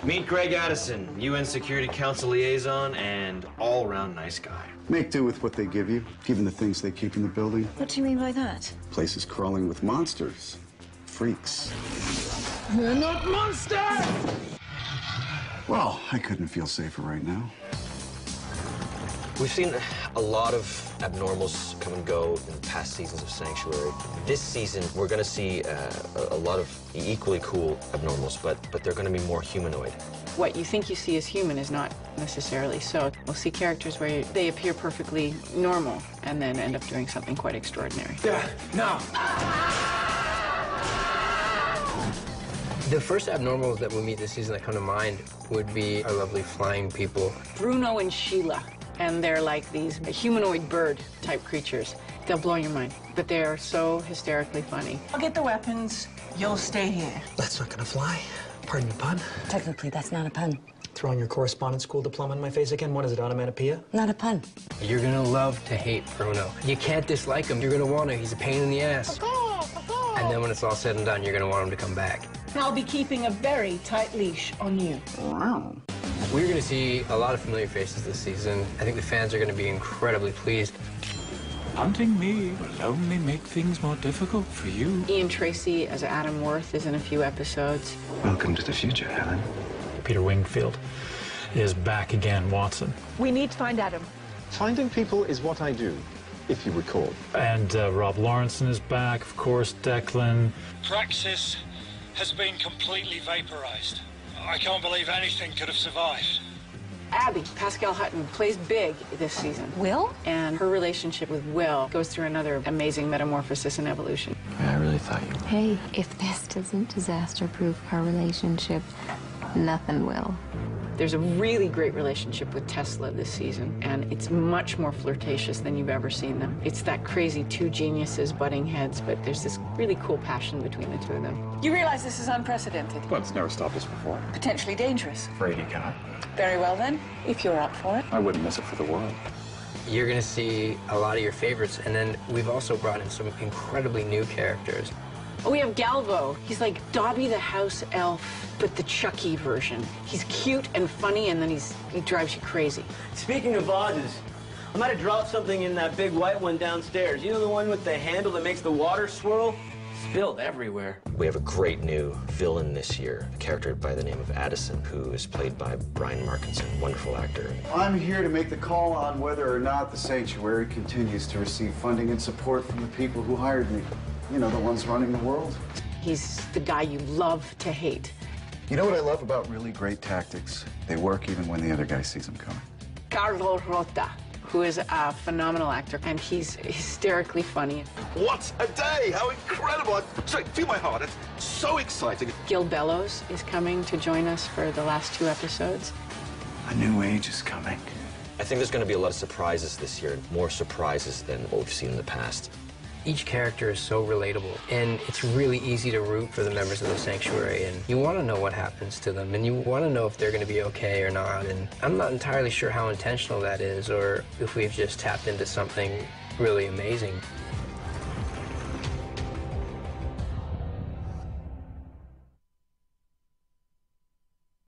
Meet Greg Addison, UN Security Council liaison and all-around nice guy. Make do with what they give you, given the things they keep in the building. What do you mean by that? Places crawling with monsters. Freaks. We're not monsters! Well, I couldn't feel safer right now. We've seen a lot of abnormals come and go in past seasons of Sanctuary. This season, we're going to see a lot of equally cool abnormals, but they're going to be more humanoid. What you think you see as human is not necessarily so. We'll see characters where they appear perfectly normal and then end up doing something quite extraordinary. Yeah, now. The first abnormals that we meet this season that come to mind would be our lovely flying people. Bruno and Sheila. And they're like these humanoid bird-type creatures. They'll blow your mind, but they are so hysterically funny. I'll get the weapons. You'll stay here. That's not gonna fly. Pardon the pun. Technically, that's not a pun. Throwing your correspondence school diploma in my face again? What is it, onomatopoeia? Not a pun. You're gonna love to hate Bruno. You can't dislike him. You're gonna want to. He's a pain in the ass. And then when it's all said and done, you're gonna want him to come back. I'll be keeping a very tight leash on you. Wow. We're going to see a lot of familiar faces this season. I think the fans are going to be incredibly pleased. Hunting me will only make things more difficult for you. Ian Tracy as Adam Worth is in a few episodes. Welcome to the future, Helen. Peter Wingfield is back again, Watson. We need to find Adam. Finding people is what I do, if you recall. And Rob Lawrenson is back, of course, Declan. Praxis has been completely vaporized. I can't believe anything could have survived. Abby, Pascal Hutton, plays big this season. Will? And her relationship with Will goes through another amazing metamorphosis and evolution. I really thought you... Hey, if this doesn't disaster-proof our relationship, nothing will. There's a really great relationship with Tesla this season, and it's much more flirtatious than you've ever seen them. It's that crazy two geniuses butting heads, but there's this really cool passion between the two of them. You realize this is unprecedented. Well, it's never stopped us before. Potentially dangerous. Afraid you cannot. Very well, then, if you're up for it. I wouldn't miss it for the world. You're going to see a lot of your favorites, and then we've also brought in some incredibly new characters. Oh, we have Galvo. He's like Dobby the house elf, but the Chucky version. He's cute and funny, and then he drives you crazy. Speaking of vases, I might have dropped something in that big white one downstairs. You know the one with the handle that makes the water swirl? Spilled everywhere. We have a great new villain this year, a character by the name of Addison, who is played by Brian Markinson, wonderful actor. I'm here to make the call on whether or not the Sanctuary continues to receive funding and support from the people who hired me. You know, the ones running the world. He's the guy you love to hate. You know what I love about really great tactics? They work even when the other guy sees them coming. Carlo Rota, who is a phenomenal actor, and he's hysterically funny. What a day! How incredible! Sorry, feel my heart. It's so exciting. Gil Bellows is coming to join us for the last 2 episodes. A new age is coming. I think there's going to be a lot of surprises this year, more surprises than what we've seen in the past. Each character is so relatable, and it's really easy to root for the members of the Sanctuary, and you want to know what happens to them, and you want to know if they're going to be okay or not, and I'm not entirely sure how intentional that is, or if we've just tapped into something really amazing.